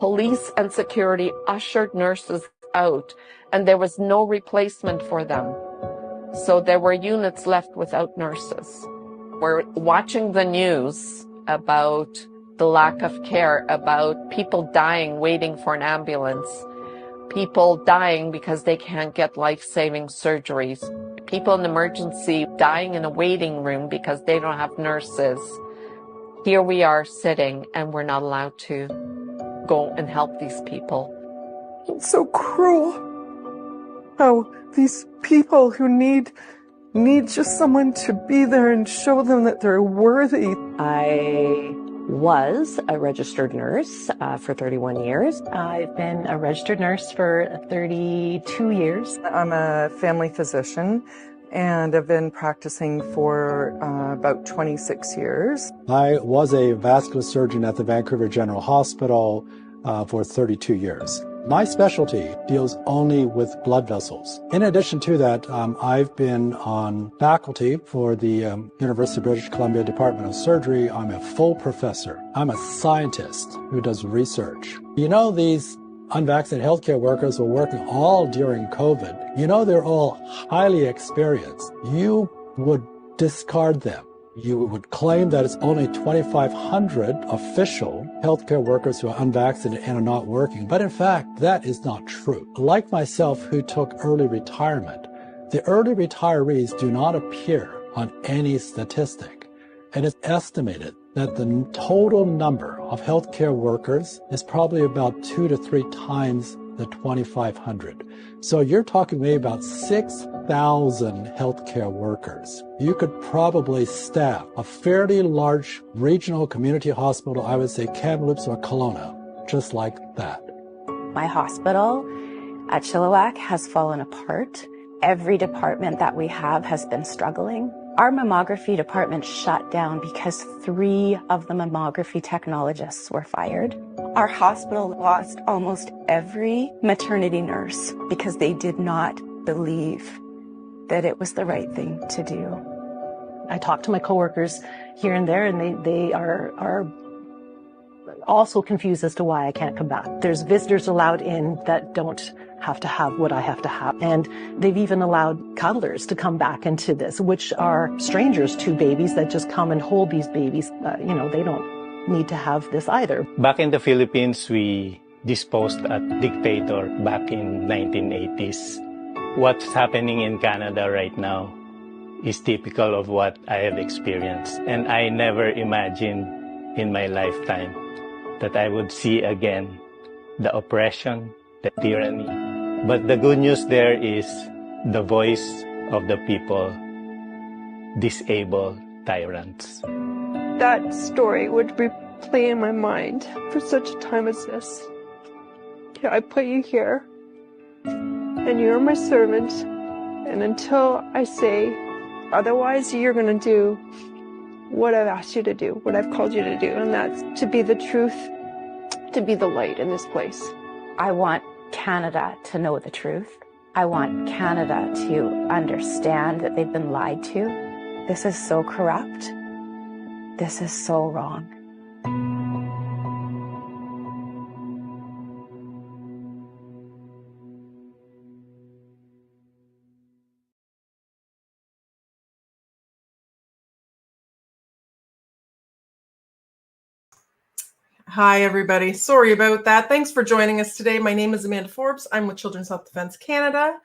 police and security ushered nurses out, and there was no replacement for them. So there were units left without nurses. We're watching the news about the lack of care, about people dying waiting for an ambulance, people dying because they can't get life-saving surgeries, people in emergency dying in a waiting room because they don't have nurses. Here we are sitting and we're not allowed to go and help these people. It's so cruel how these people who need just someone to be there and show them that they're worthy. I was a registered nurse for 31 years. I've been a registered nurse for 32 years. I'm a family physician and I've been practicing for about 26 years. I was a vascular surgeon at the Vancouver General Hospital for 32 years. My specialty deals only with blood vessels. In addition to that, I've been on faculty for the University of British Columbia Department of Surgery. I'm a full professor. I'm a scientist who does research. You know, these unvaccinated healthcare workers were working all during COVID. You know, they're all highly experienced. You would discard them. You would claim that it's only 2,500 official healthcare workers who are unvaccinated and are not working. But in fact, that is not true. Like myself, who took early retirement, the early retirees do not appear on any statistic. And it's estimated that the total number of healthcare workers is probably about 2 to 3 times the 2,500. So you're talking maybe about 6,000 healthcare workers. You could probably staff a fairly large regional community hospital, I would say Kamloops or Kelowna, just like that. My hospital at Chilliwack has fallen apart. Every department that we have has been struggling. Our mammography department shut down because 3 of the mammography technologists were fired. Our hospital lost almost every maternity nurse because they did not believe that it was the right thing to do. I talk to my coworkers here and there, and they are also confused as to why I can't come back. There's visitors allowed in that don't have to have what I have to have. And they've even allowed cuddlers to come back into this, which are strangers to babies that just come and hold these babies. They don't need to have this either. Back in the Philippines, we disposed a dictator back in 1980s. What's happening in Canada right now is typical of what I have experienced. And I never imagined in my lifetime that I would see again the oppression, the tyranny. But the good news there is the voice of the people disable tyrants. That story would replay in my mind for such a time as this. I put you here, and you're my servant, and until I say otherwise, you're going to do what I've asked you to do, what I've called you to do, and that's to be the truth, to be the light in this place. I want Canada to know the truth. I want Canada to understand that they've been lied to. This is so corrupt. This is so wrong. Hi, everybody. Sorry about that. Thanks for joining us today. My name is Amanda Forbes. I'm with Children's Health Defence Canada.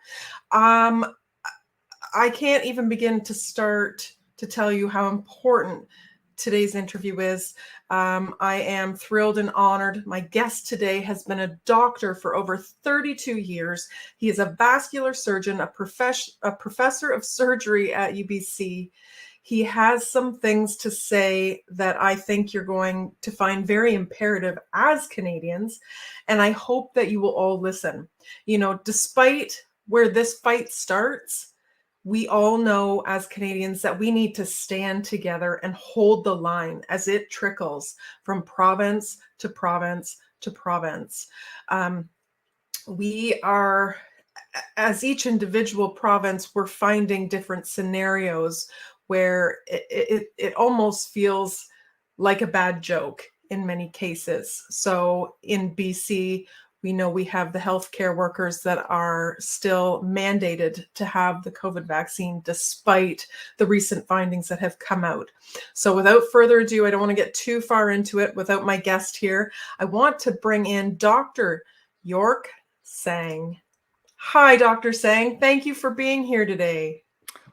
I can't even begin to start to tell you how important today's interview is. I am thrilled and honored. My guest today has been a doctor for over 32 years. He is a vascular surgeon, a professor of surgery at UBC. He has some things to say that I think you're going to find very imperative as Canadians, and I hope that you will all listen. Despite where this fight starts, we all know as Canadians that we need to stand together and hold the line as it trickles from province to province to province. We are, as each individual province, we're finding different scenarios where it almost feels like a bad joke. in many cases. So in BC, we know we have the healthcare workers that are still mandated to have the COVID vaccine despite the recent findings that have come out. So without further ado, I don't want to get too far into it without my guest here. I want to bring in Dr. York Hsiang. Hi, Dr. Hsiang. Thank you for being here today.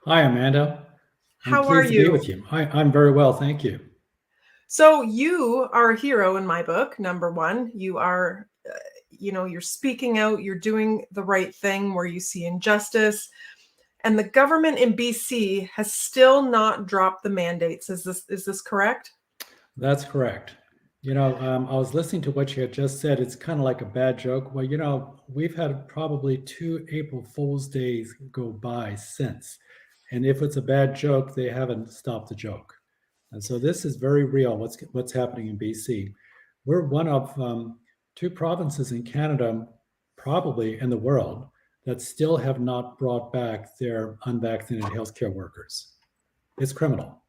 Hi, Amanda. How I'm are pleased to be you? with you. I'm very well, thank you. So you are a hero in my book, number one. You are, you're speaking out, you're doing the right thing where you see injustice. And the government in BC has still not dropped the mandates. Is this correct? That's correct. I was listening to what you had just said. It's kind of like a bad joke. Well, we've had probably 2 April Fool's Days go by since. And if it's a bad joke, they haven't stopped the joke. And so this is very real, what's happening in BC. We're one of 2 provinces in Canada, probably in the world, that still have not brought back their unvaccinated healthcare workers. It's criminal.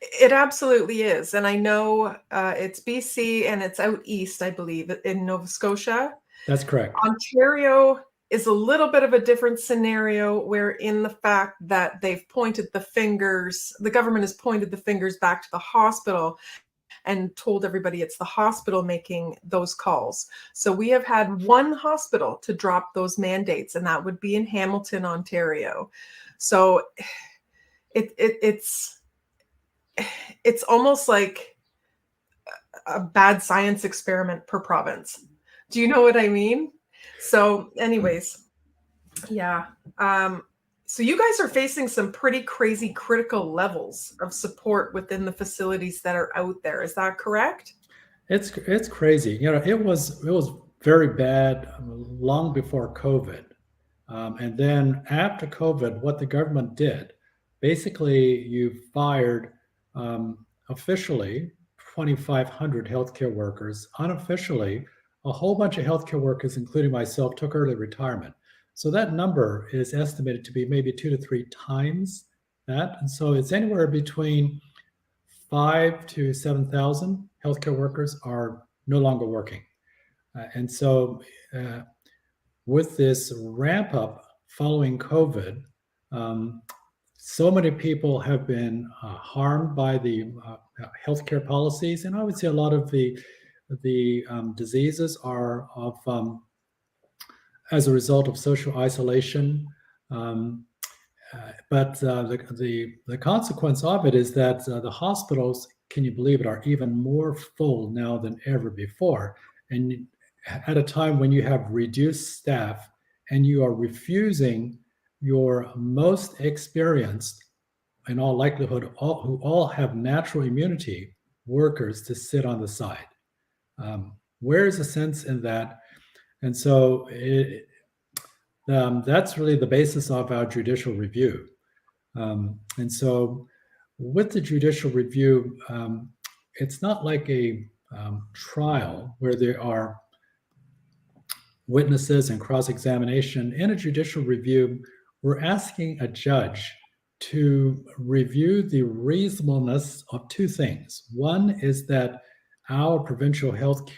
It absolutely is. And I know it's BC and it's out east, I believe, in Nova Scotia. That's correct. Ontario is a little bit of a different scenario, where in the fact that they've pointed the fingers, the government has pointed the fingers back to the hospital and told everybody it's the hospital making those calls. So we have had one hospital to drop those mandates, and that would be in Hamilton, Ontario. So it's almost like a bad science experiment per province. Do you know what I mean? So anyways, yeah. So you guys are facing some pretty crazy critical levels of support within the facilities that are out there. Is that correct? It's crazy. It was very bad long before COVID. And then after COVID, what the government did, basically you fired officially 2,500 healthcare workers. Unofficially, a whole bunch of healthcare workers, including myself, took early retirement. So that number is estimated to be maybe 2 to 3 times that. And so it's anywhere between 5,000 to 7,000 healthcare workers are no longer working. And so with this ramp up following COVID, so many people have been harmed by the healthcare policies. And I would say a lot of the diseases are of as a result of social isolation. But the consequence of it is that the hospitals, can you believe it, are even more full now than ever before. And at a time when you have reduced staff and you are refusing your most experienced, in all likelihood, who all have natural immunity workers to sit on the side. Where is the sense in that? And so that's really the basis of our judicial review. And so with the judicial review, it's not like a trial where there are witnesses and cross-examination. In a judicial review, we're asking a judge to review the reasonableness of 2 things. One is that our provincial health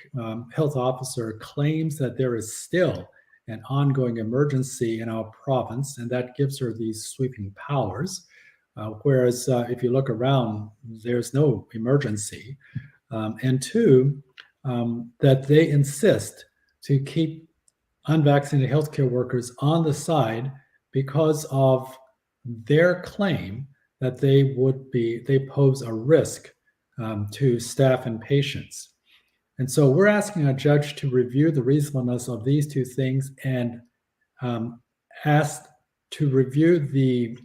officer claims that there is still an ongoing emergency in our province, and that gives her these sweeping powers. Whereas if you look around, there's no emergency. And 2, that they insist to keep unvaccinated healthcare workers on the side because of their claim that they pose a risk to staff and patients. And so we're asking a judge to review the reasonableness of these 2 things and asked to review the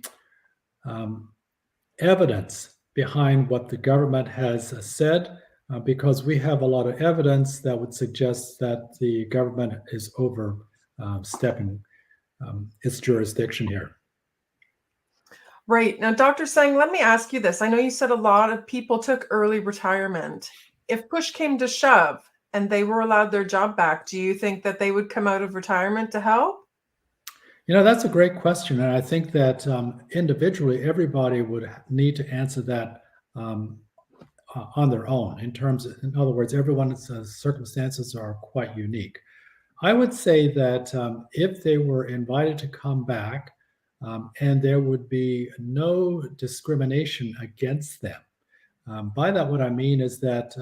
evidence behind what the government has said, because we have a lot of evidence that would suggest that the government is overstepping its jurisdiction here. Right. Now, Dr. Hsiang, let me ask you this. I know you said a lot of people took early retirement. If push came to shove and they were allowed their job back, do you think that they would come out of retirement to help? That's a great question. And I think that individually, everybody would need to answer that on their own in other words, everyone's circumstances are quite unique. I would say that if they were invited to come back and there would be no discrimination against them. By that, what I mean is that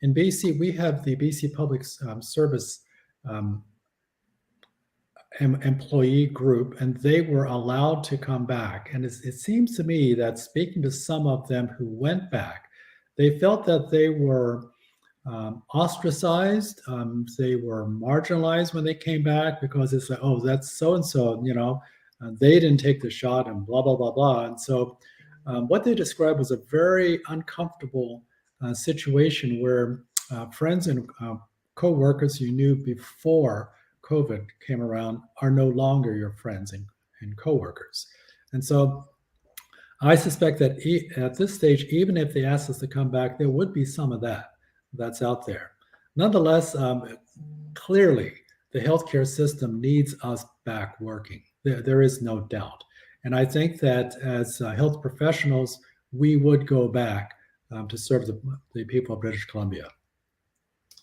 in BC, we have the BC Public Service employee group, and they were allowed to come back. And it seems to me that speaking to some of them who went back, they felt that they were ostracized. They were marginalized when they came back because it's like, oh, that's so-and-so, they didn't take the shot and blah, blah, blah, blah. And so what they described was a very uncomfortable situation where friends and co-workers you knew before COVID came around are no longer your friends and co-workers. And so I suspect that at this stage, even if they asked us to come back, there would be some of that's out there. Nonetheless, clearly, the healthcare system needs us back working. There is no doubt. And I think that as health professionals, we would go back to serve the people of British Columbia.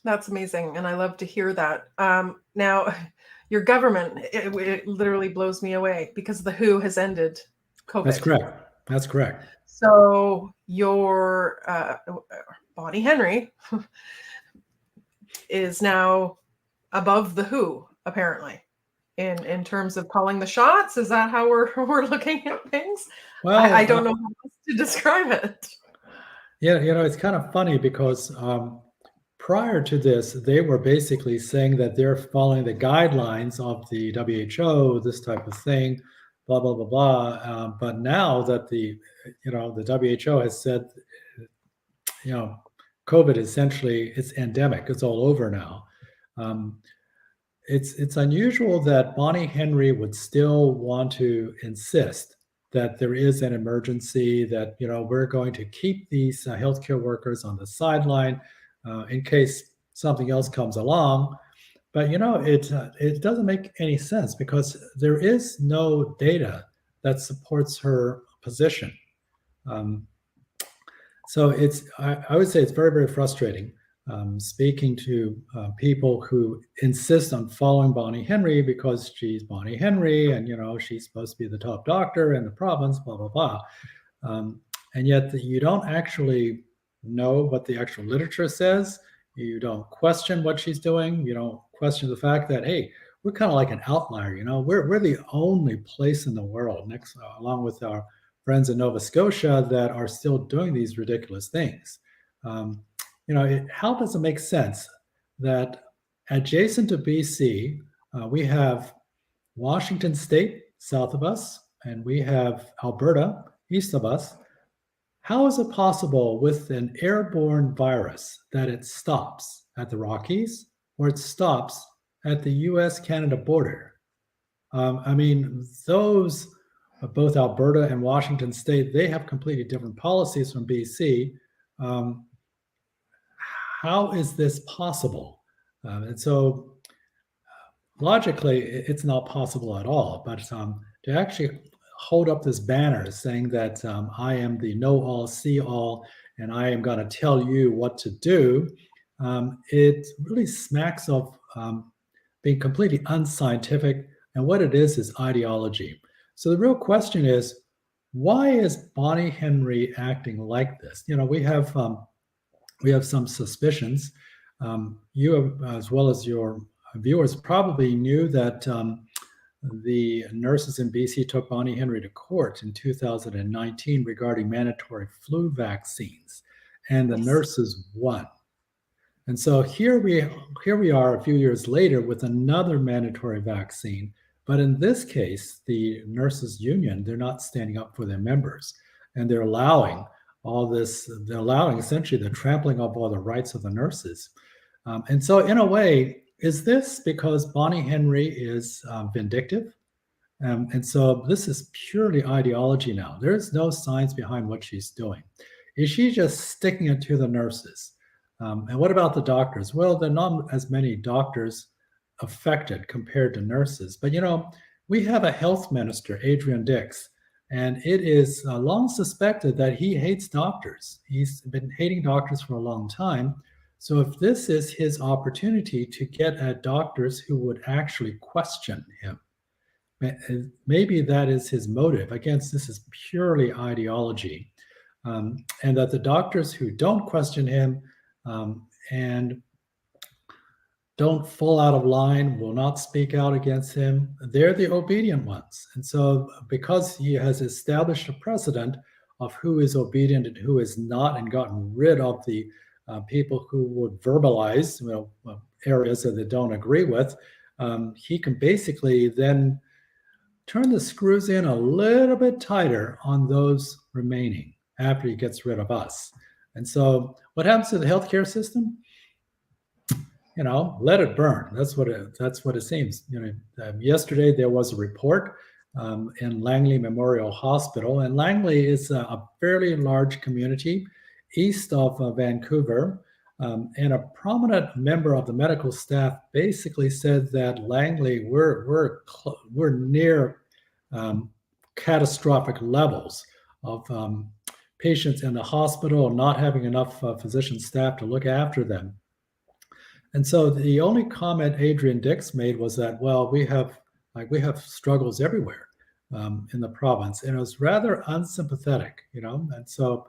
That's amazing. And I love to hear that. Now, your government, it literally blows me away because the WHO has ended COVID. That's correct. So your Bonnie Henry is now above the WHO, apparently, in terms of calling the shots. Is that how we're looking at things? Well, I don't know how else to describe it. Yeah, it's kind of funny because prior to this, they were basically saying that they're following the guidelines of the WHO, this type of thing, blah, blah, blah, blah. But now that the WHO has said, COVID essentially, it's endemic. It's all over now. It's unusual that Bonnie Henry would still want to insist that there is an emergency, that we're going to keep these healthcare workers on the sideline in case something else comes along. But it doesn't make any sense because there is no data that supports her position. So I would say it's very, very frustrating speaking to people who insist on following Bonnie Henry because she's Bonnie Henry and, she's supposed to be the top doctor in the province, blah, blah, blah. And yet you don't actually know what the actual literature says. You don't question what she's doing. You don't question the fact that, hey, we're kind of like an outlier. We're the only place in the world, next along with our friends in Nova Scotia, that are still doing these ridiculous things. How does it make sense that adjacent to BC, we have Washington State south of us, and we have Alberta east of us? How is it possible with an airborne virus that it stops at the Rockies or it stops at the US-Canada border? Those, both Alberta and Washington State, they have completely different policies from BC. How is this possible? And so logically, it's not possible at all. But to actually hold up this banner saying that I am the know-all, see-all, and I am going to tell you what to do, it really smacks of being completely unscientific. And what it is ideology. So the real question is, why is Bonnie Henry acting like this? We have some suspicions. You, as well as your viewers, probably knew that the nurses in BC took Bonnie Henry to court in 2019 regarding mandatory flu vaccines, and the nurses won. And so here we are a few years later with another mandatory vaccine. But in this case, the nurses union, they're not standing up for their members, and they're allowing all this, they're allowing essentially the trampling of all the rights of the nurses. And so in a way, is this because Bonnie Henry is vindictive? And so this is purely ideology now. There's no science behind what she's doing. Is she just sticking it to the nurses? And what about the doctors? Well, there are not as many doctors affected compared to nurses. But we have a health minister, Adrian Dix, And it is long suspected that he hates doctors. He's been hating doctors for a long time. So if this is his opportunity to get at doctors who would actually question him, maybe that is his motive. Again, this is purely ideology. And that the doctors who don't question him and don't fall out of line, will not speak out against him, they're the obedient ones. And so because he has established a precedent of who is obedient and who is not, and gotten rid of the people who would verbalize areas that they don't agree with, he can basically then turn the screws in a little bit tighter on those remaining after he gets rid of us. And so what happens to the healthcare system? Let it burn. That's what it seems. Yesterday there was a report in Langley Memorial Hospital, and Langley is a fairly large community east of Vancouver, and a prominent member of the medical staff basically said that Langley we're near catastrophic levels of patients in the hospital, not having enough physician staff to look after them. And so the only comment Adrian Dix made was that, well, we have struggles everywhere in the province, and it was rather unsympathetic, And so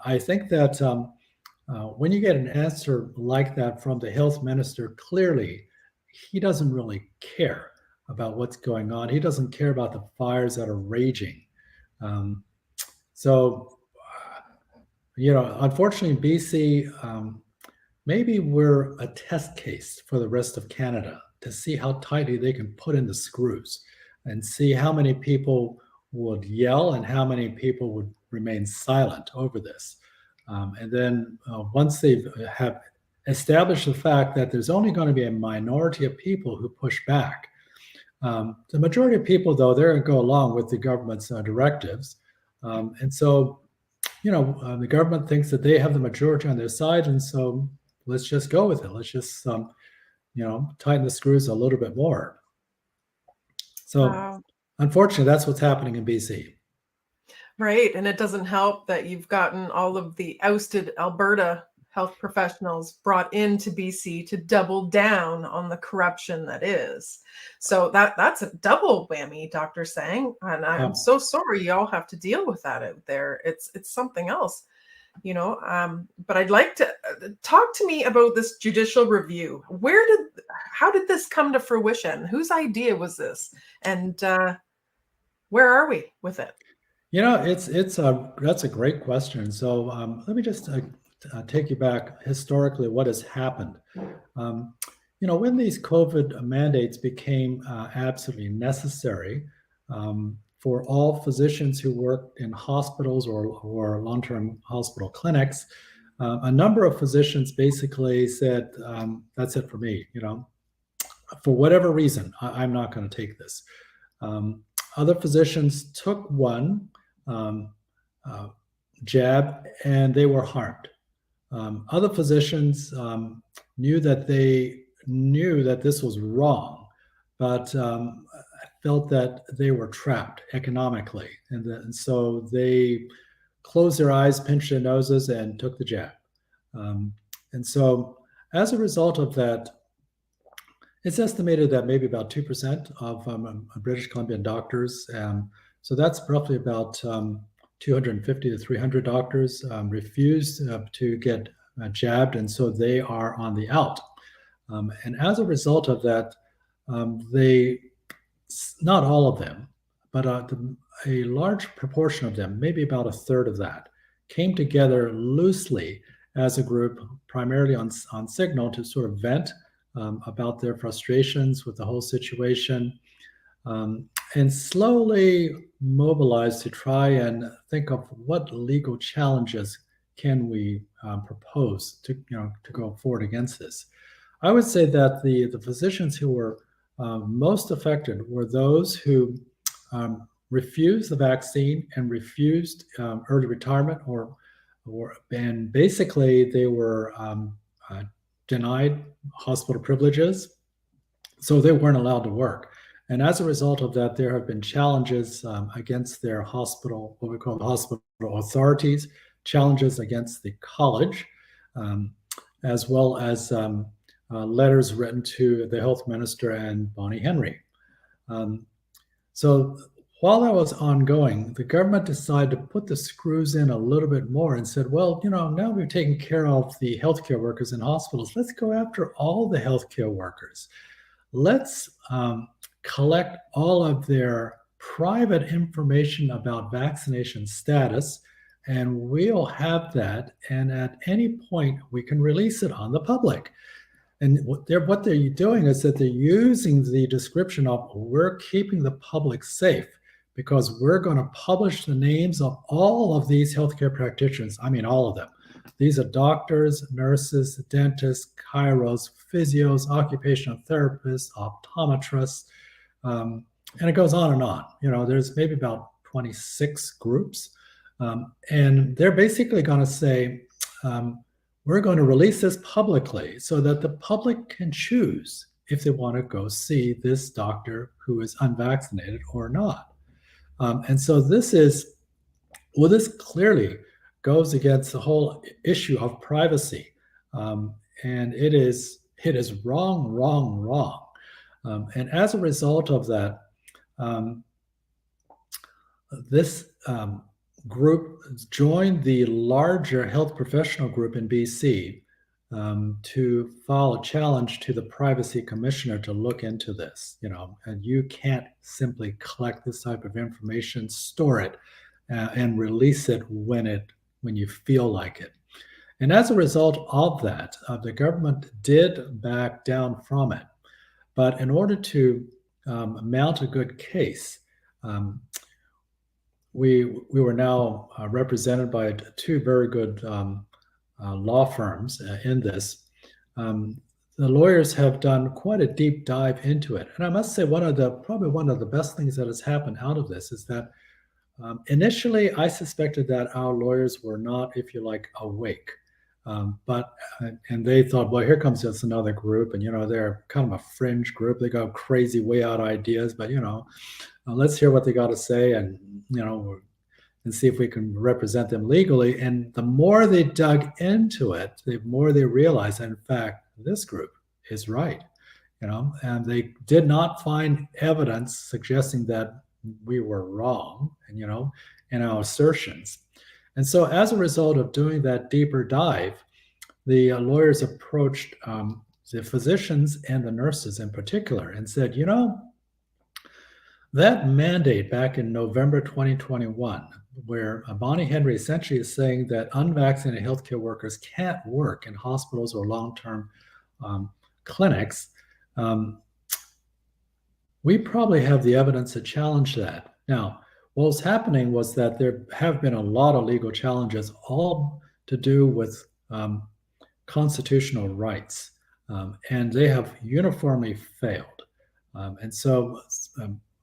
I think that when you get an answer like that from the health minister, clearly he doesn't really care about what's going on. He doesn't care about the fires that are raging. Unfortunately, in BC. Maybe we're a test case for the rest of Canada to see how tightly they can put in the screws and see how many people would yell and how many people would remain silent over this. And then once they have established the fact that there's only going to be a minority of people who push back, the majority of people, though, they're going to go along with the government's directives. And so, the government thinks that they have the majority on their side, and so let's just go with it. Let's just, tighten the screws a little bit more. So, Unfortunately, that's what's happening in BC. Right. And it doesn't help that you've gotten all of the ousted Alberta health professionals brought into BC to double down on the corruption that is. So that's a double whammy, Dr. Hsiang. And I'm so sorry you all have to deal with that out there. It's something else. But I'd like to talk to me about this judicial review. How did this come to fruition? Whose idea was this? And where are we with it? That's a great question. So let me just take you back historically. What has happened? When these COVID mandates became absolutely necessary, for all physicians who work in hospitals or long-term hospital clinics, a number of physicians basically said, that's it for me. For whatever reason, I'm not going to take this. Other physicians took one jab and they were harmed. Other physicians knew that this was wrong, but felt that they were trapped economically. And so they closed their eyes, pinched their noses, and took the jab. And so as a result of that, it's estimated that maybe about 2% of British Columbian doctors, so that's roughly about 250 to 300 doctors refused to get jabbed, and so they are on the out. And as a result of that, not all of them, but a large proportion of them, maybe about a third of that, came together loosely as a group, primarily on Signal, to sort of vent about their frustrations with the whole situation, and slowly mobilize to try and think of what legal challenges can we propose to go forward against this. I would say that the physicians who were most affected were those who refused the vaccine and refused early retirement, and basically they were denied hospital privileges, so they weren't allowed to work. And as a result of that, there have been challenges against their hospital, what we call the hospital authorities, challenges against the college, as well as letters written to the health minister and Bonnie Henry. So while that was ongoing, the government decided to put the screws in a little bit more and said, well, now we've taken care of the healthcare workers in hospitals. Let's go after all the healthcare workers. Let's collect all of their private information about vaccination status, and we'll have that. And at any point, we can release it on the public. And what they're doing is that they're using the description of we're keeping the public safe because we're going to publish the names of all of these healthcare practitioners. I mean, all of them. These are doctors, nurses, dentists, chiros, physios, occupational therapists, optometrists, and it goes on and on. There's maybe about 26 groups. And they're basically going to say, we're going to release this publicly so that the public can choose if they want to go see this doctor who is unvaccinated or not. And so this clearly goes against the whole issue of privacy. And it is wrong. And as a result of that, this group joined the larger health professional group in BC to file a challenge to the privacy commissioner to look into this, and you can't simply collect this type of information, store it, and release it when you feel like it. And as a result of that, the government did back down from it. But in order to mount a good case, we were now represented by two very good law firms in this. The lawyers have done quite a deep dive into it. And I must say probably one of the best things that has happened out of this is that initially I suspected that our lawyers were not, if you like, awake. And they thought, well, here comes just another group, and they're kind of a fringe group. They got crazy, way out ideas, but let's hear what they got to say, and and see if we can represent them legally. And the more they dug into it, the more they realized that, in fact, this group is right. And they did not find evidence suggesting that we were wrong, and in our assertions. And so as a result of doing that deeper dive, the lawyers approached the physicians and the nurses in particular and said, that mandate back in November 2021, where Bonnie Henry essentially is saying that unvaccinated healthcare workers can't work in hospitals or long-term clinics, we probably have the evidence to challenge that. Now, what was happening was that there have been a lot of legal challenges, all to do with constitutional rights, and they have uniformly failed. And so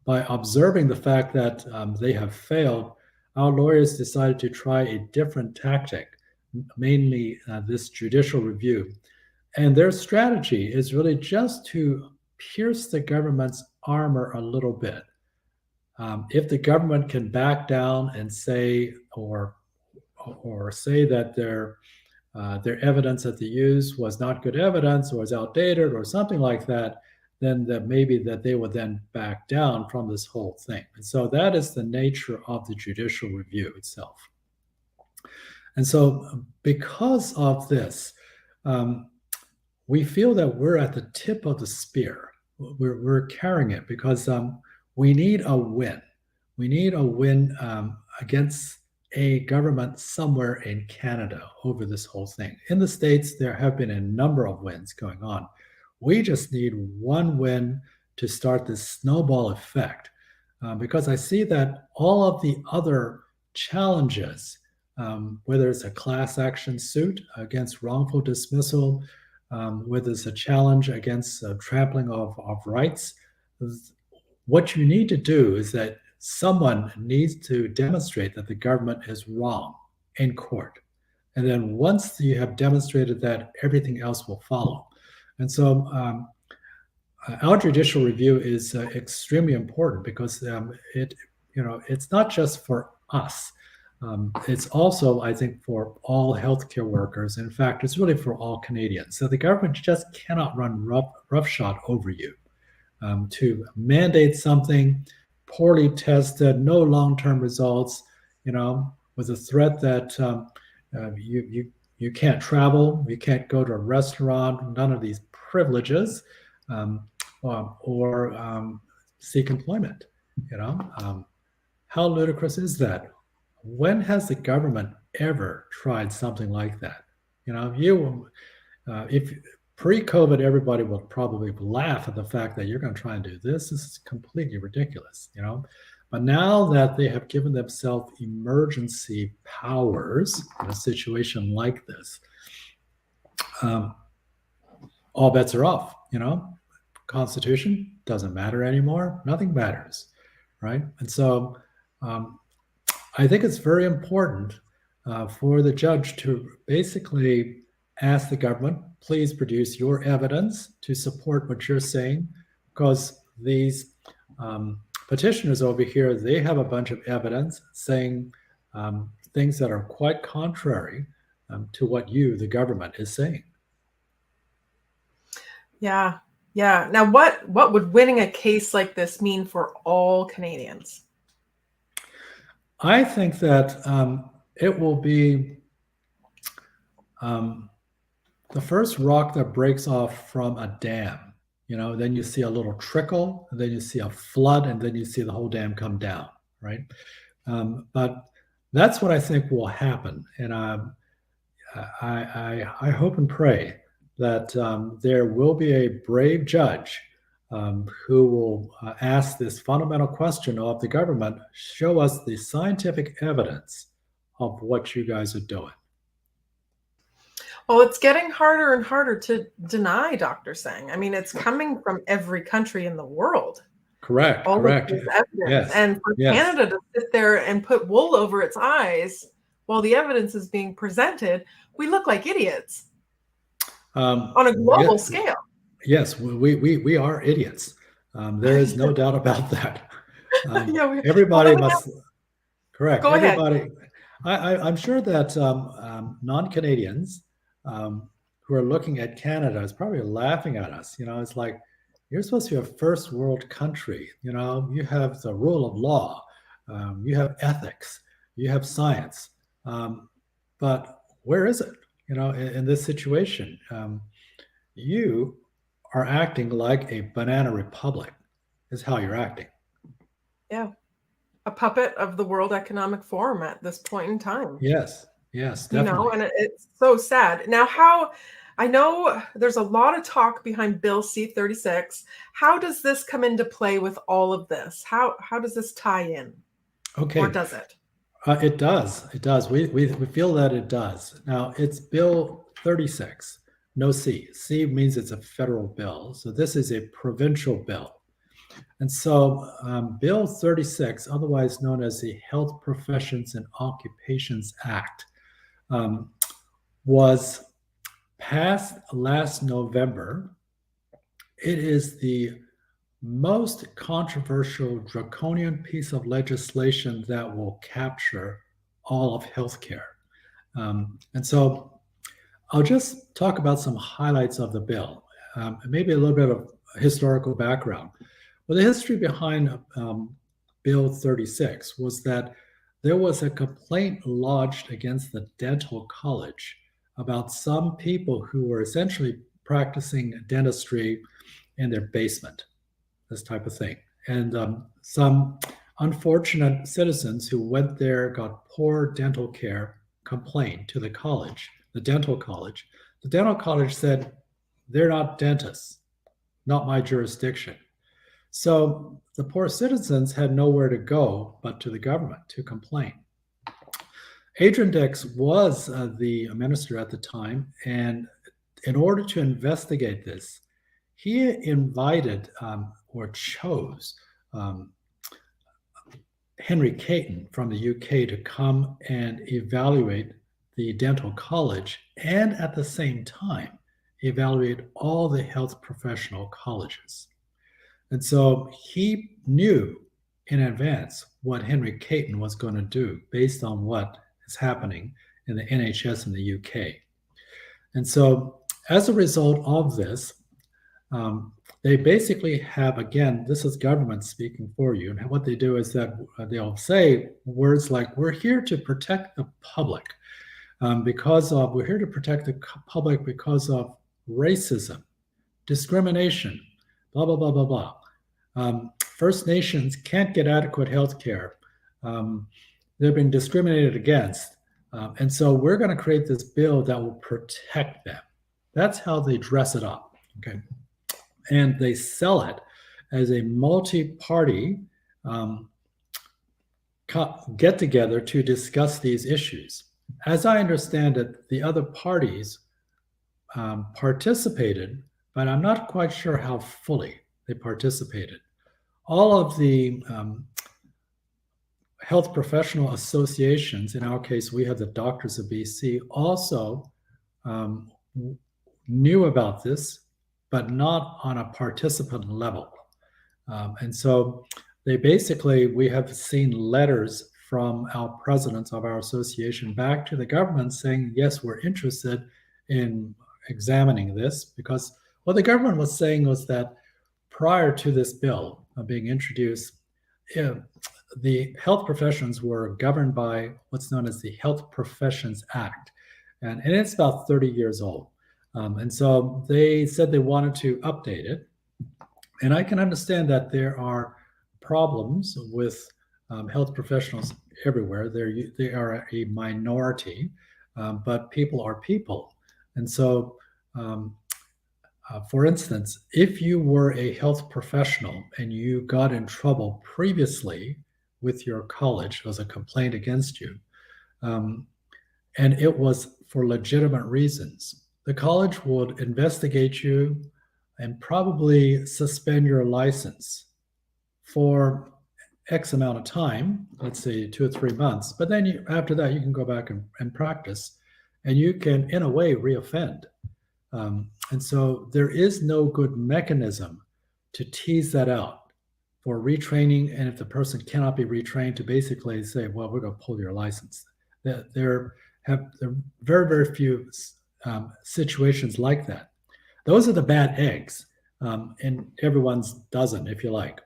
by observing the fact that they have failed, our lawyers decided to try a different tactic, mainly this judicial review. And their strategy is really just to pierce the government's armor a little bit. If the government can back down and say, or say that their evidence that they used was not good evidence or was outdated or something like that, then maybe that they would then back down from this whole thing. And so that is the nature of the judicial review itself. And so because of this, we feel that we're at the tip of the spear. We're carrying it because we need a win. We need a win against a government somewhere in Canada over this whole thing. In the States, there have been a number of wins going on. We just need one win to start this snowball effect, because I see that all of the other challenges, whether it's a class action suit against wrongful dismissal, whether it's a challenge against trampling of rights, what you need to do is that someone needs to demonstrate that the government is wrong in court. And then once you have demonstrated that, everything else will follow. And so our judicial review is extremely important because it's not just for us. It's also, I think, for all healthcare workers. In fact, it's really for all Canadians. So the government just cannot run roughshod over you. To mandate something poorly tested, no long-term results, with a threat that you can't travel, you can't go to a restaurant, none of these privileges, or seek employment. How ludicrous is that? When has the government ever tried something like that? If pre-COVID, everybody would probably laugh at the fact that you're going to try and do this. This is completely ridiculous, But now that they have given themselves emergency powers in a situation like this, all bets are off, Constitution doesn't matter anymore. Nothing matters, right? And so I think it's very important for the judge to basically ask the government, please produce your evidence to support what you're saying, because these petitioners over here, they have a bunch of evidence saying things that are quite contrary to what you, the government, is saying. Yeah. Now, what would winning a case like this mean for all Canadians? I think that it will be the first rock that breaks off from a dam. Then you see a little trickle, and then you see a flood, and then you see the whole dam come down, right? But that's what I think will happen. And I hope and pray that there will be a brave judge who will ask this fundamental question of the government, show us the scientific evidence of what you guys are doing. Well, it's getting harder and harder to deny, Dr. Hsiang. I mean, it's coming from every country in the world. Correct. All of this evidence. Yes. And for Canada to sit there and put wool over its eyes while the evidence is being presented, we look like idiots on a global scale. Yes, we are idiots. There is no doubt about that. Everybody must. Correct. Go everybody. Ahead. I'm sure that non-Canadians who are looking at Canada is probably laughing at us. It's like, you're supposed to be a first world country. You have the rule of law, you have ethics, you have science. But where is it? In this situation, you are acting like a banana republic is how you're acting. Yeah. A puppet of the World Economic Forum at this point in time. Yes, definitely. And it's so sad. Now, I know there's a lot of talk behind Bill C-36. How does this come into play with all of this? How does this tie in? Okay. Or does it? It does. It does. We feel that it does. Now, it's Bill 36, no C. C means it's a federal bill. So this is a provincial bill. And so Bill 36, otherwise known as the Health Professions and Occupations Act, was passed last November. It is the most controversial draconian piece of legislation that will capture all of healthcare. And so I'll just talk about some highlights of the bill, maybe a little bit of historical background. Well, the history behind Bill 36 was that there was a complaint lodged against the dental college about some people who were essentially practicing dentistry in their basement, this type of thing. And some unfortunate citizens who went there, got poor dental care, complained to the college, the dental college. The dental college said, they're not dentists, not my jurisdiction. So the poor citizens had nowhere to go but to the government to complain. Adrian Dix was the minister at the time, and in order to investigate this, he invited or chose Henry Caton from the UK to come and evaluate the dental college, and at the same time evaluate all the health professional colleges. And so he knew in advance what Henry Caton was going to do based on what is happening in the NHS in the UK. And so as a result of this, they basically have, again, this is government speaking for you. And what they do is that they'll say words like, we're here to protect the public we're here to protect the public because of racism, discrimination, blah, blah, blah, blah, blah. First Nations can't get adequate health care. They're being discriminated against. And so we're going to create this bill that will protect them. That's how they dress it up. Okay. And they sell it as a multi-party get together to discuss these issues. As I understand it, the other parties participated, but I'm not quite sure how fully they participated. All of the health professional associations, in our case, we have the Doctors of BC, also knew about this, but not on a participant level. And so we have seen letters from our presidents of our association back to the government saying, yes, we're interested in examining this, because what the government was saying was that prior to this bill being introduced, the health professions were governed by what's known as the Health Professions Act. And it's about 30 years old. And so they said they wanted to update it. And I can understand that there are problems with health professionals everywhere. They are a minority, but people are people. And so, for instance, if you were a health professional and you got in trouble previously with your college, there was a complaint against you, and it was for legitimate reasons, the college would investigate you and probably suspend your license for X amount of time, let's say 2 or 3 months, but then after that, you can go back and practice, and you can, in a way, reoffend. And so there is no good mechanism to tease that out for retraining, and if the person cannot be retrained, to basically say, well, we're going to pull your license. There are very, very few situations like that. Those are the bad eggs in everyone's dozen, if you like.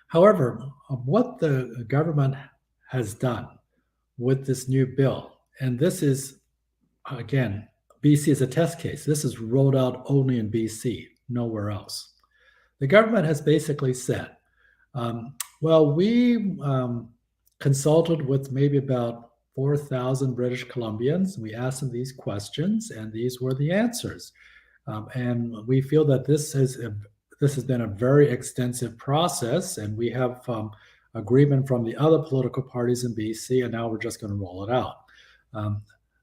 However, what the government has done with this new bill, and this is, again, BC is a test case. This is rolled out only in BC, nowhere else. The government has basically said, well, we consulted with maybe about 4,000 British Columbians. We asked them these questions, and these were the answers. And we feel that this has been a very extensive process, and we have agreement from the other political parties in BC, and now we're just going to roll it out.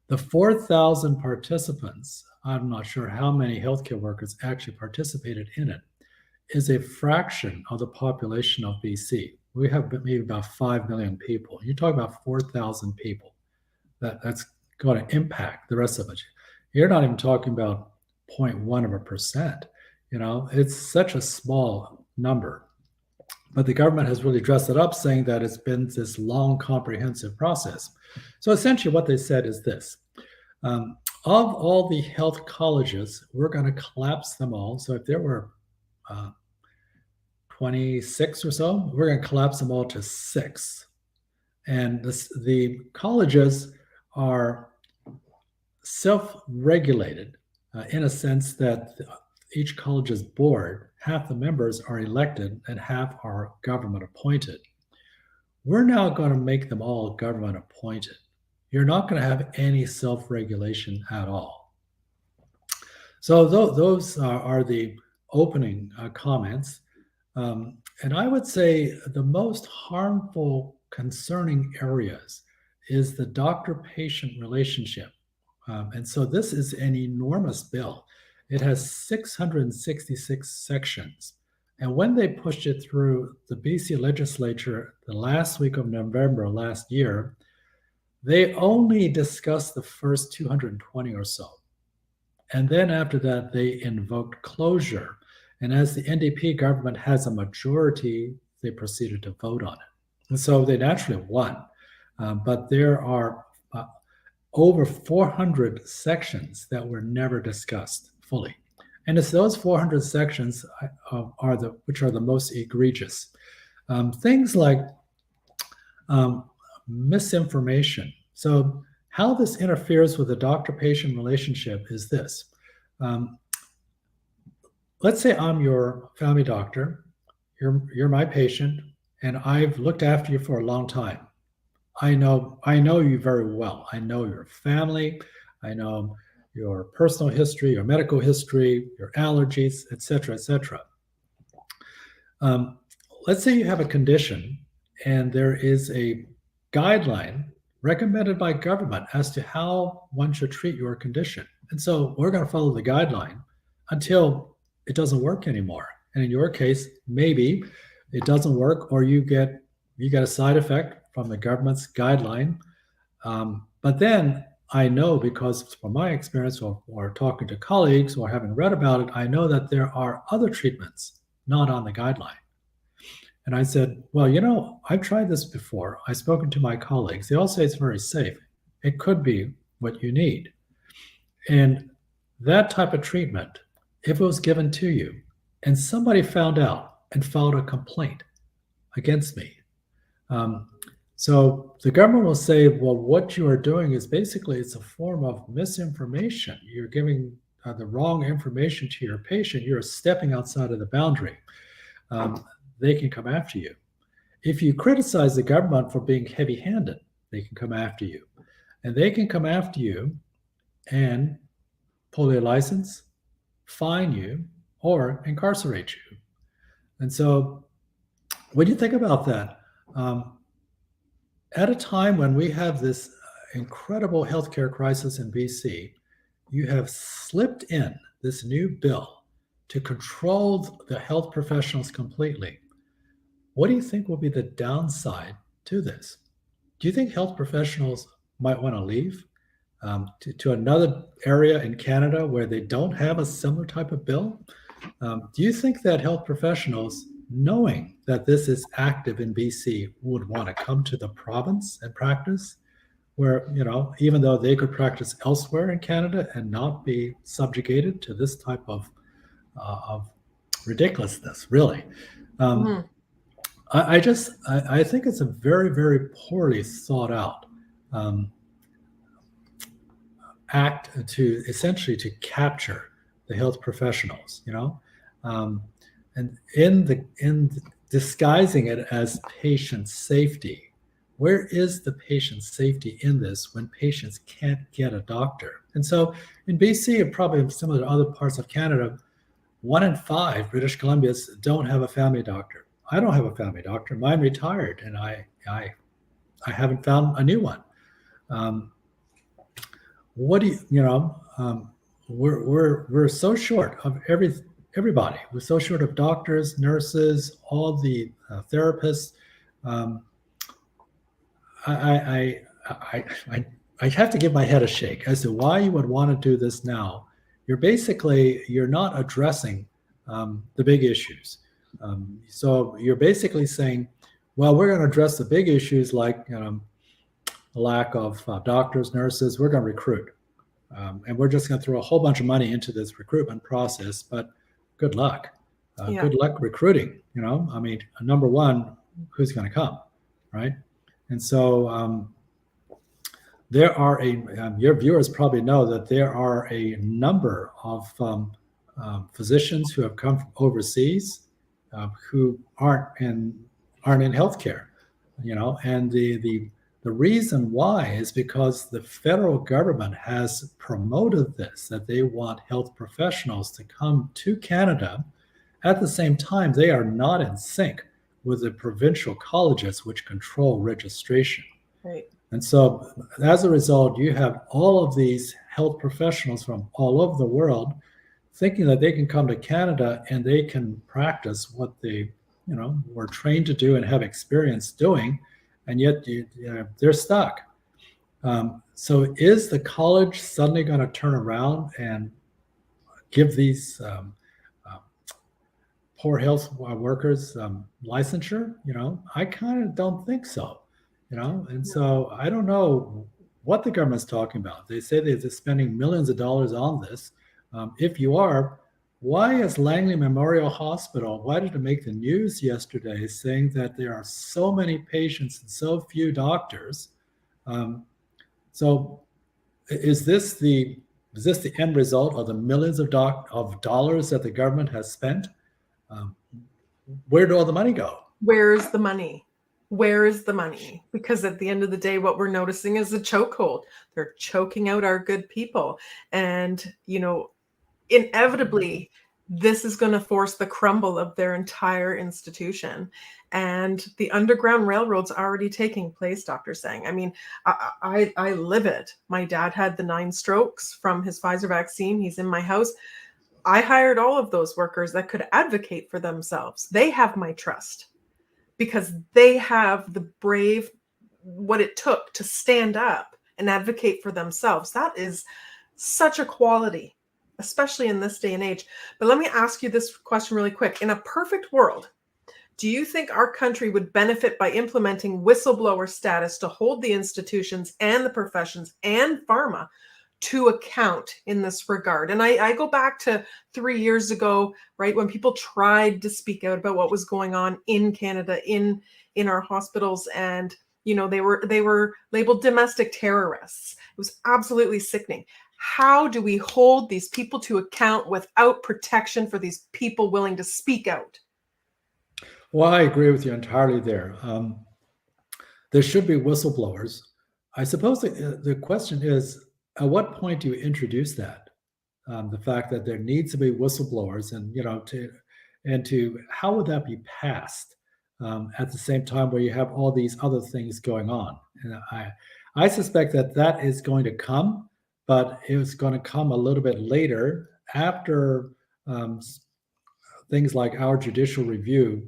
The 4,000 participants, I'm not sure how many healthcare workers actually participated in it, is a fraction of the population of BC. We have maybe about 5 million people. You talk about 4,000 people. That's going to impact the rest of it. You're not even talking about 0.1%. You know, it's such a small number. But the government has really dressed it up, saying that it's been this long, comprehensive process. So essentially what they said is this. Of all the health colleges, we're going to collapse them all. So if there were 26 or so, we're going to collapse them all to 6. And the colleges are self-regulated in a sense that each college's board, half the members are elected and half are government appointed. We're now going to make them all government appointed. You're not going to have any self-regulation at all. So those are the opening comments. And I would say the most harmful, concerning areas is the doctor-patient relationship. And so this is an enormous bill. It has 666 sections. And when they pushed it through the BC legislature the last week of November last year, they only discussed the first 220 or so. And then after that, they invoked closure And as the NDP government has a majority, they proceeded to vote on it. And so they naturally won. But there are over 400 sections that were never discussed fully. And it's those 400 sections which are the most egregious. Things like misinformation. So how this interferes with the doctor-patient relationship is this. Let's say I'm your family doctor, you're my patient, and I've looked after you for a long time. I know you very well. I know your family. I know your personal history, your medical history, your allergies, et cetera, et cetera. Let's say you have a condition and there is a guideline recommended by government as to how one should treat your condition. And so we're going to follow the guideline until it doesn't work anymore. And in your case, maybe it doesn't work, or you get a side effect from the government's guideline. But then I know, because from my experience or talking to colleagues or having read about it, I know that there are other treatments not on the guideline. And I said, well, I've tried this before. I've spoken to my colleagues. They all say it's very safe. It could be what you need. And that type of treatment, if it was given to you and somebody found out and filed a complaint against me, so the government will say, well, what you are doing is basically, it's a form of misinformation. You're giving the wrong information to your patient. You're stepping outside of the boundary. They can come after you. If you criticize the government for being heavy-handed, they can come after you. And they can come after you and pull your license, fine you, or incarcerate you. And so when you think about that, at a time when we have this incredible healthcare crisis in BC, you have slipped in this new bill to control the health professionals completely. What do you think will be the downside to this? Do you think health professionals might want to leave to another area in Canada where they don't have a similar type of bill? Do you think that health professionals, knowing that this is active in BC, would want to come to the province and practice, where, even though they could practice elsewhere in Canada and not be subjugated to this type of ridiculousness, really? I think it's a very, very poorly thought out act to essentially to capture the health professionals, and in disguising it as patient safety. Where is the patient safety in this when patients can't get a doctor? And so in BC, and probably similar to other parts of Canada, 1 in 5 British Columbians don't have a family doctor. I don't have a family doctor. Mine retired, and I haven't found a new one. What do we're so short of everybody. We're so short of doctors, nurses, all the therapists. I have to give my head a shake as to why you would want to do this now. You're not addressing the big issues. So you're basically saying, well, we're going to address the big issues like the lack of doctors, nurses. We're going to recruit. And we're just going to throw a whole bunch of money into this recruitment process, but good luck. Good luck recruiting. Number one, who's going to come, right? And so there are your viewers probably know that there are a number of physicians who have come from overseas who aren't in healthcare, and the reason why is because the federal government has promoted this, that they want health professionals to come to Canada. At the same time, they are not in sync with the provincial colleges which control registration. Right. And so as a result, you have all of these health professionals from all over the world thinking that they can come to Canada and they can practice what they, were trained to do and have experience doing, and yet they're stuck. So is the college suddenly going to turn around and give these poor health workers licensure? I kind of don't think so. And so I don't know what the government's talking about. They say they're spending millions of dollars on this. If you are, why is Langley Memorial Hospital, why did it make the news yesterday saying that there are so many patients and so few doctors? So is this the end result of the millions of dollars that the government has spent? Where do all the money go? Where's the money? Where is the money? Because at the end of the day, what we're noticing is a chokehold. They're choking out our good people. And, inevitably, this is going to force the crumble of their entire institution. And the Underground Railroad's already taking place, Dr. Hsiang. I mean, I live it. My dad had the 9 strokes from his Pfizer vaccine. He's in my house. I hired all of those workers that could advocate for themselves. They have my trust because they have the brave, what it took to stand up and advocate for themselves. That is such a quality, especially in this day and age. But let me ask you this question really quick. In a perfect world, do you think our country would benefit by implementing whistleblower status to hold the institutions and the professions and pharma to account in this regard? And I go back to 3 years ago, right, when people tried to speak out about what was going on in Canada, in our hospitals, and they were labeled domestic terrorists. It was absolutely sickening. How do we hold these people to account without protection for these people willing to speak out? Well, I agree with you entirely there. There should be whistleblowers. I suppose the question is, at what point do you introduce that? The fact that there needs to be whistleblowers, and how would that be passed at the same time where you have all these other things going on? And I suspect that is going to come, but it's going to come a little bit later after things like our judicial review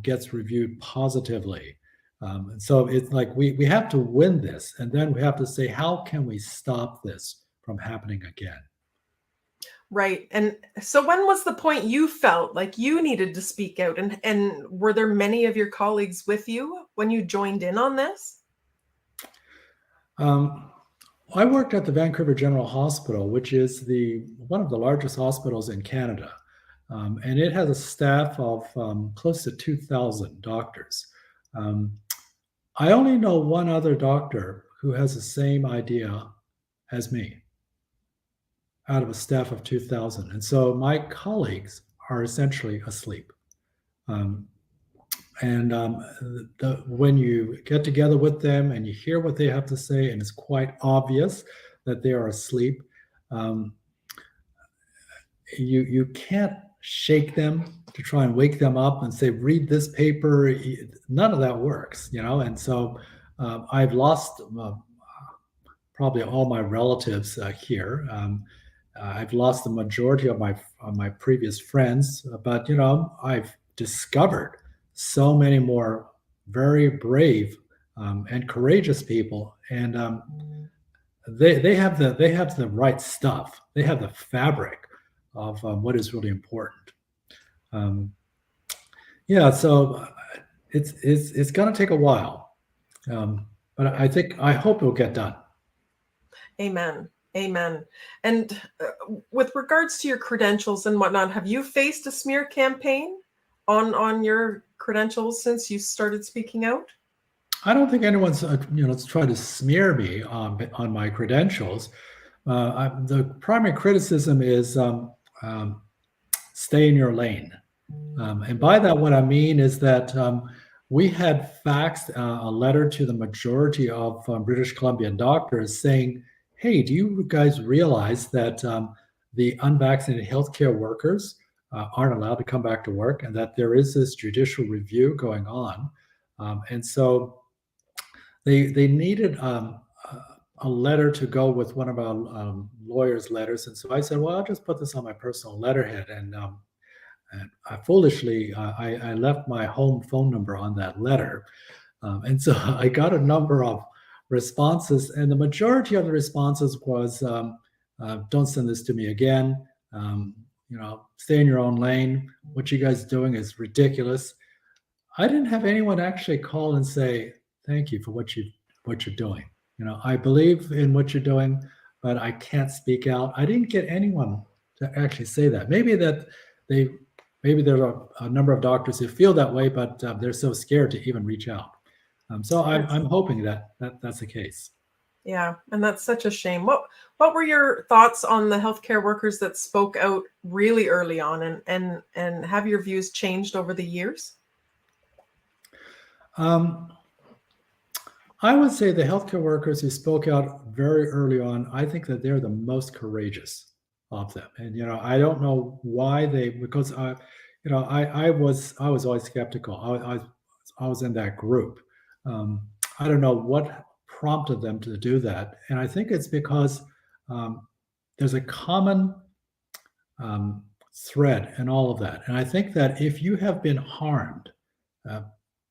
gets reviewed positively. And so it's like we have to win this, and then we have to say, how can we stop this from happening again? Right. And so when was the point you felt like you needed to speak out? And were there many of your colleagues with you when you joined in on this? I worked at the Vancouver General Hospital, which is one of the largest hospitals in Canada. And it has a staff of close to 2,000 doctors. I only know one other doctor who has the same idea as me out of a staff of 2,000. And so my colleagues are essentially asleep. When you get together with them and you hear what they have to say, and it's quite obvious that they are asleep, you can't shake them to try and wake them up and say, read this paper. None of that works, And so I've lost probably all my relatives here. I've lost the majority of my previous friends, but I've discovered so many more very brave and courageous people, and they have the right stuff. They have the fabric of what is really important. So it's going to take a while, but I hope it'll get done. Amen. And with regards to your credentials and whatnot, have you faced a smear campaign on your credentials since you started speaking out? I don't think anyone's tried to smear me on my credentials. The primary criticism is stay in your lane. And by that, what I mean is that we had faxed a letter to the majority of British Columbian doctors saying, hey, do you guys realize that the unvaccinated healthcare workers aren't allowed to come back to work, and that there is this judicial review going on? And so they needed a letter to go with one of our lawyers' letters. And so I said, well, I'll just put this on my personal letterhead. And I foolishly, I left my home phone number on that letter. And so I got a number of responses, and the majority of the responses was, don't send this to me again. stay in your own lane. What you guys are doing is ridiculous. I didn't have anyone actually call and say, thank you for what you're doing. I believe in what you're doing, but I can't speak out. I didn't get anyone to actually say that. Maybe there are a number of doctors who feel that way, but they're so scared to even reach out. So I'm hoping that's the case. Yeah, and that's such a shame. What were your thoughts on the healthcare workers that spoke out really early on, and have your views changed over the years? I would say the healthcare workers who spoke out very early on, I think that they're the most courageous of them. And I don't know why because I was always skeptical. I was in that group. I don't know what prompted them to do that, and I think it's because there's a common thread in all of that. And I think that if you have been harmed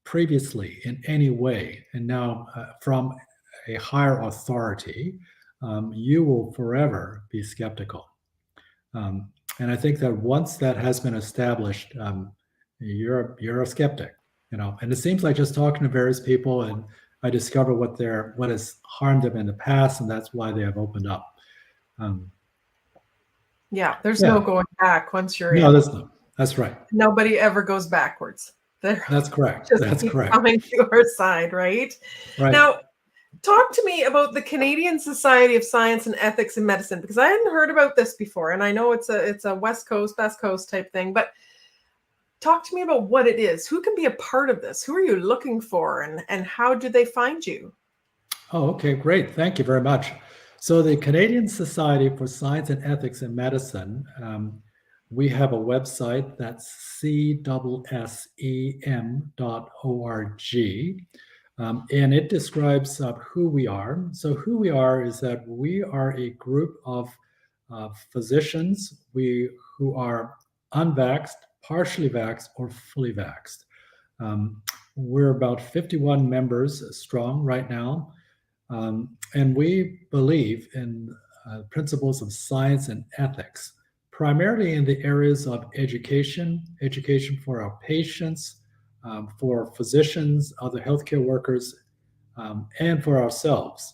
previously in any way, and now from a higher authority, you will forever be skeptical. And I think that once that has been established, you're a skeptic, And it seems like just talking to various people, and I discover what has harmed them in the past, and that's why they have opened up. There's no going back once you're in. No, that's right. Nobody ever goes backwards. That's correct. That's correct. Coming to our side, right? Now, talk to me about the Canadian Society of Science and Ethics in Medicine, because I hadn't heard about this before, and I know it's a West Coast type thing, but talk to me about what it is. Who can be a part of this? Who are you looking for, and how do they find you? Oh, okay, great. Thank you very much. So the Canadian Society for Science and Ethics in Medicine, we have a website that's cssem.org, and it describes who we are. So who we are is that we are a group of physicians who are unvaxxed, partially vaxxed, or fully vaxxed. We're about 51 members strong right now, and we believe in principles of science and ethics, primarily in the areas of education for our patients, for physicians, other healthcare workers, and for ourselves.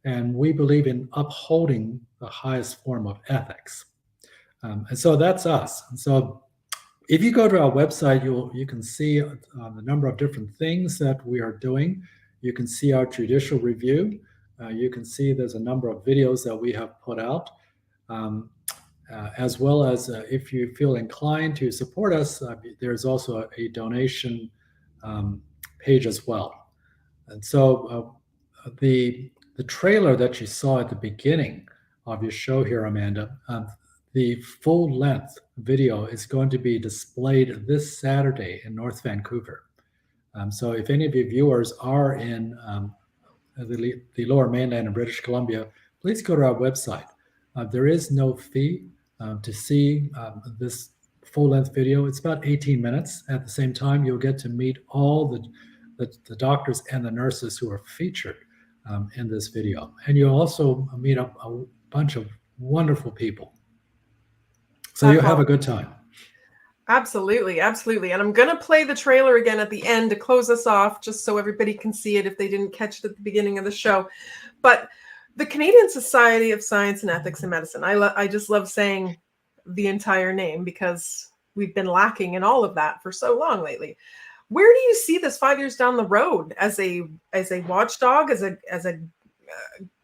And we believe in upholding the highest form of ethics. And so that's us. And so if you go to our website, you can see the number of different things that we are doing. You can see our judicial review. You can see there's a number of videos that we have put out. As well as if you feel inclined to support us, there's also a donation page as well. And so the trailer that you saw at the beginning of your show here, Amanda, the full-length video is going to be displayed this Saturday in North Vancouver. So if any of your viewers are in the Lower Mainland in British Columbia, please go to our website. There is no fee to see this full-length video. It's about 18 minutes. At the same time, you'll get to meet all the doctors and the nurses who are featured in this video. And you'll also meet a bunch of wonderful people. So you'll have a good time. Absolutely, absolutely. And I'm going to play the trailer again at the end to close us off, just so everybody can see it if they didn't catch it at the beginning of the show. But the Canadian Society of Science and Ethics in Medicine, I just love saying the entire name because we've been lacking in all of that for so long lately. Where do you see this 5 years down the road as a watchdog, as a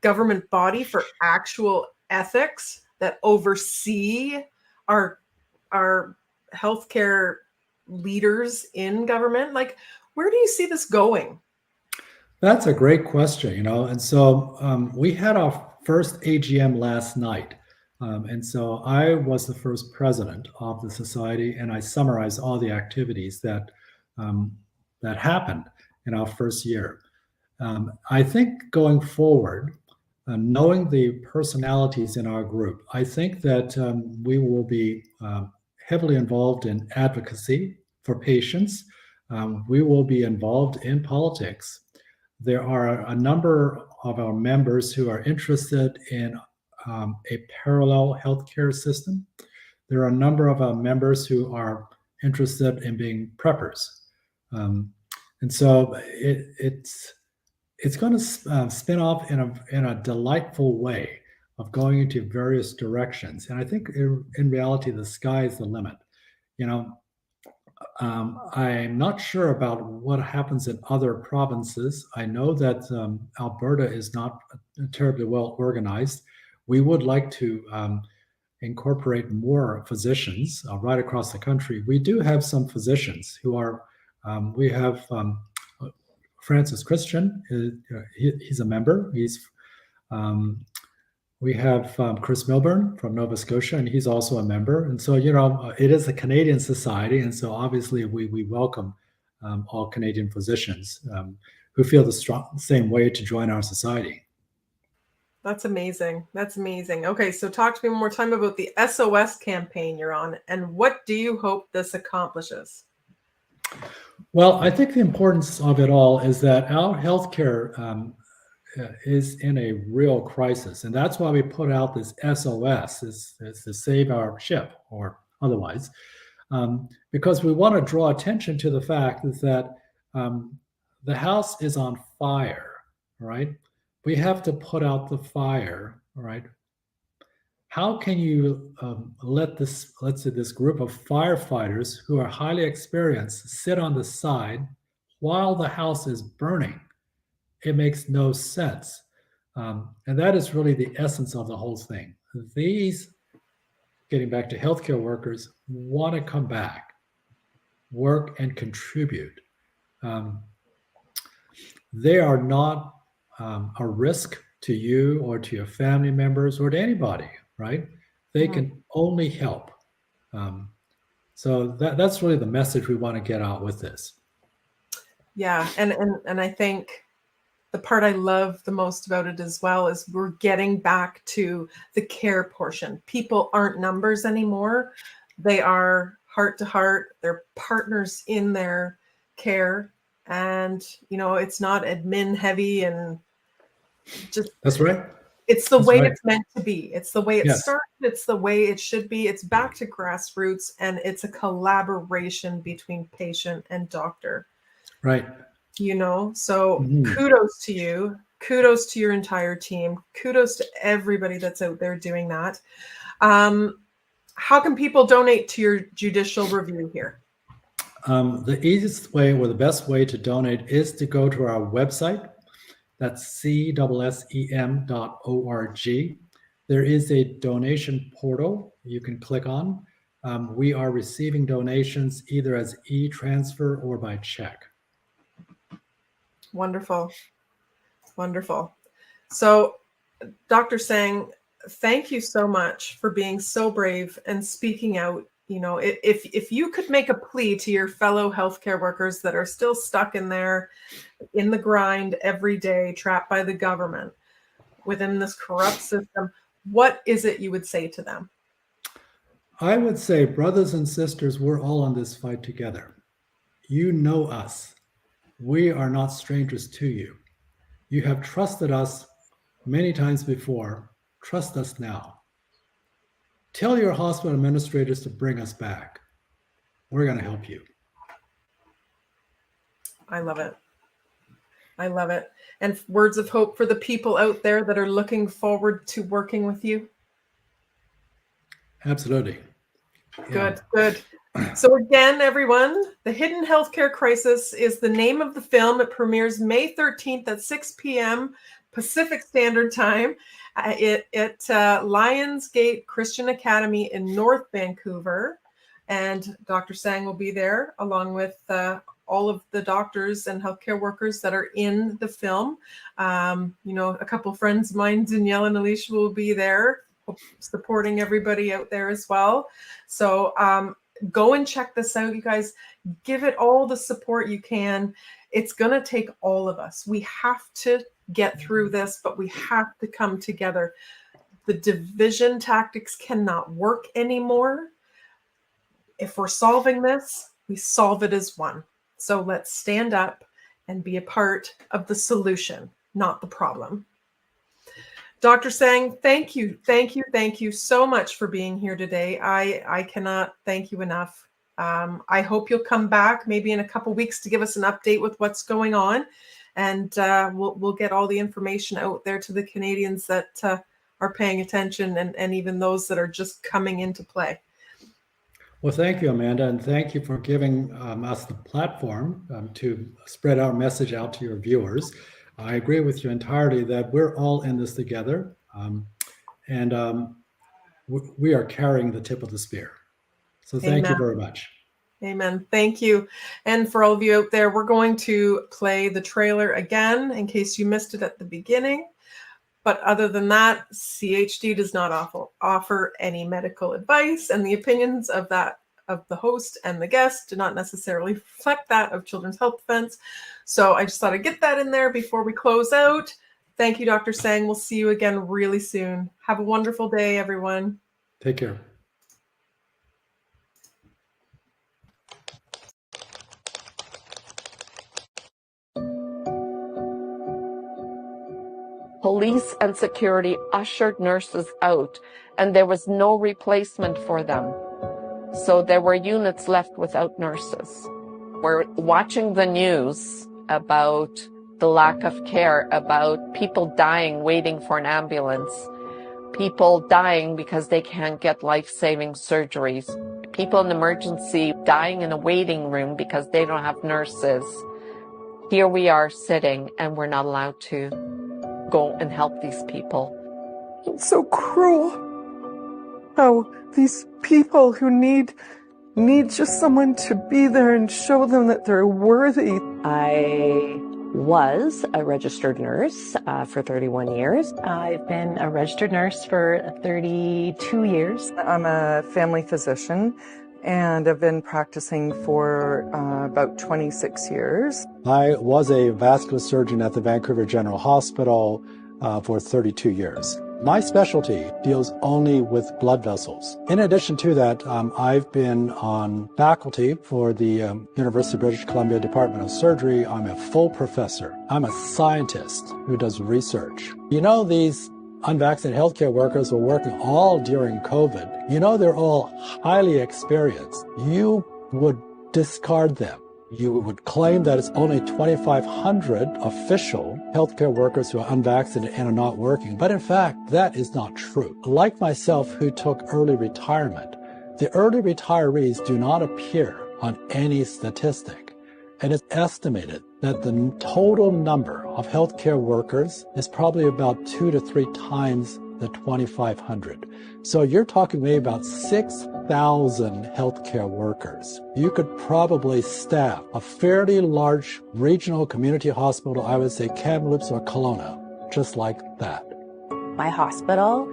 government body for actual ethics that oversee our healthcare leaders in government? Like, where do you see this going? That's a great question, and so we had our first AGM last night. And so I was the first president of the society, and I summarized all the activities that happened in our first year. I think going forward, knowing the personalities in our group, I think that we will be heavily involved in advocacy for patients. We will be involved in politics. There are a number of our members who are interested in a parallel healthcare system. there are a number of members who are interested in being preppers. And so it's going to spin off in a delightful way of going into various directions. And I think in reality, the sky is the limit. You know, I'm not sure about what happens in other provinces. I know that Alberta is not terribly well organized. We would like to incorporate more physicians right across the country. We do have some physicians who are, we have Francis Christian, he's a member. We have Chris Milburn from Nova Scotia, and he's also a member. And so, you know, it is a Canadian society. And so obviously we welcome all Canadian physicians who feel the same way to join our society. That's amazing. That's amazing. Okay, so talk to me one more time about the SOS campaign you're on, and what do you hope this accomplishes? Well, I think the importance of it all is that our healthcare is in a real crisis, and that's why we put out this SOS, is to save our ship or otherwise, because we want to draw attention to the fact that the house is on fire, right? We have to put out the fire, right? How can you let this, let's say this group of firefighters who are highly experienced sit on the side while the house is burning? It makes no sense. And that is really the essence of the whole thing. These, getting back to healthcare workers, want to come back, work and contribute. They are not a risk to you or to your family members or to anybody, right? They can only help. So that's really the message we want to get out with this. Yeah, and I think the part I love the most about it as well is we're getting back to the care portion. People aren't numbers anymore. They are heart to heart. They're partners in their care. And, you know, it's not admin heavy and just... That's right. It's the That's way right. it's meant to be. It's the way it Yes. started. It's the way it should be. It's back to grassroots, and it's a collaboration between patient and doctor. Right. You know, so kudos to you. Kudos to your entire team. Kudos to everybody that's out there doing that. How can people donate to your judicial review here? The easiest way or the best way to donate is to go to our website. That's cssem.org. There is a donation portal you can click on. We are receiving donations either as e-transfer or by check. Wonderful. Wonderful. So, Dr. Hsiang, thank you so much for being so brave and speaking out. You know, if you could make a plea to your fellow healthcare workers that are still stuck in there, in the grind every day, trapped by the government within this corrupt system, what is it you would say to them? I would say, brothers and sisters, we're all in this fight together. You know us. We are not strangers to you. You have trusted us many times before. Trust us now. Tell your hospital administrators to bring us back. We're going to help you. I love it. I love it. And words of hope for the people out there that are looking forward to working with you? Absolutely. Good, good. So again, everyone, The Hidden Healthcare Crisis is the name of the film. It premieres May 13th at 6 p.m. Pacific Standard Time at Lionsgate Christian Academy in North Vancouver. And Dr. Hsiang will be there along with all of the doctors and healthcare workers that are in the film. You know, a couple of friends of mine, Danielle and Alicia, will be there supporting everybody out there as well. So go and check this out, you guys. Give it all the support you can. It's going to take all of us. We have to get through this, but we have to come together. The division tactics cannot work anymore. If we're solving this, we solve it as one. So let's stand up and be a part of the solution, not the problem. Dr. Hsiang, thank you so much for being here today. I cannot thank you enough. I hope you'll come back maybe in a couple weeks to give us an update with what's going on, and we'll get all the information out there to the Canadians that are paying attention, and even those that are just coming into play. Well, thank you, Amanda, and thank you for giving us the platform to spread our message out to your viewers. I agree with you entirely that we're all in this together, and we are carrying the tip of the spear. So thank Amen. you very much. Amen. Thank you. And for all of you out there, we're going to play the trailer again in case you missed it at the beginning. But other than that, CHD does not offer any medical advice, and the opinions of the host and the guest do not necessarily reflect that of Children's Health Defense. So I just thought I'd get that in there before we close out. Thank you, Dr. Hsiang. We'll see you again really soon. Have a wonderful day, everyone. Take care. Police and security ushered nurses out, and there was no replacement for them. So there were units left without nurses. We're watching the news about the lack of care, about people dying waiting for an ambulance, people dying because they can't get life-saving surgeries, people in emergency dying in a waiting room because they don't have nurses. Here we are sitting, and we're not allowed to go and help these people. It's so cruel how these people who need just someone to be there and show them that they're worthy. I was a registered nurse for 31 years. I've been a registered nurse for 32 years. I'm a family physician, and I've been practicing for about 26 years. I was a vascular surgeon at the Vancouver General Hospital for 32 years. My specialty deals only with blood vessels. In addition to that, I've been on faculty for the University of British Columbia Department of Surgery. I'm a full professor. I'm a scientist who does research. You know, these unvaccinated healthcare workers were working all during COVID. You know, they're all highly experienced. You would discard them. You would claim that it's only 2,500 official healthcare workers who are unvaccinated and are not working. But in fact, that is not true. Like myself, who took early retirement, the early retirees do not appear on any statistic. And it's estimated that the total number of healthcare workers is probably about 2 to 3 times the 2,500. So you're talking maybe about 6,000 healthcare workers. You could probably staff a fairly large regional community hospital, I would say Kamloops or Kelowna, just like that. My hospital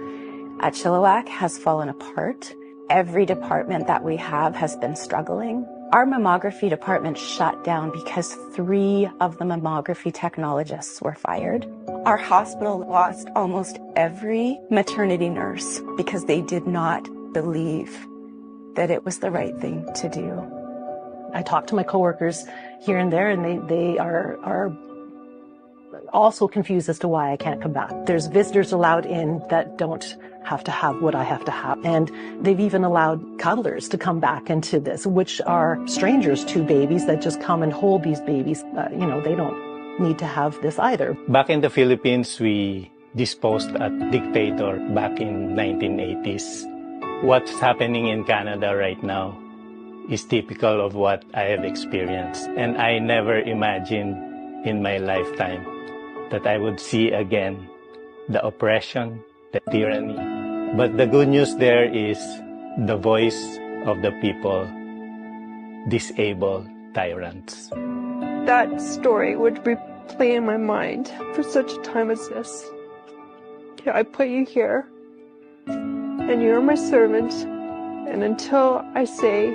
at Chilliwack has fallen apart. Every department that we have has been struggling. Our mammography department shut down because 3 of the mammography technologists were fired. Our hospital lost almost every maternity nurse because they did not believe that it was the right thing to do. I talk to my coworkers here and there, and they are also confused as to why I can't come back. There's visitors allowed in that don't have to have what I have to have. And they've even allowed cuddlers to come back into this, which are strangers to babies that just come and hold these babies. They don't need to have this either. Back in the Philippines, we disposed a dictator back in 1980s. What's happening in Canada right now is typical of what I have experienced. And I never imagined in my lifetime that I would see again the oppression, the tyranny. But the good news there is the voice of the people disable tyrants. That story would replay in my mind for such a time as this. I put you here, and you're my servant, and until I say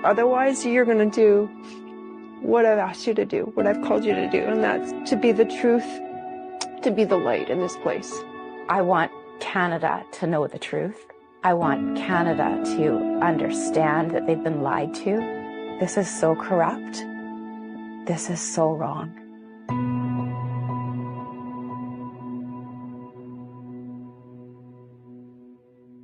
otherwise, you're going to do what I've asked you to do, what I've called you to do, and that's to be the truth, to be the light in this place. I want Canada to know the truth. I want Canada to understand that they've been lied to. This is so corrupt. This is so wrong.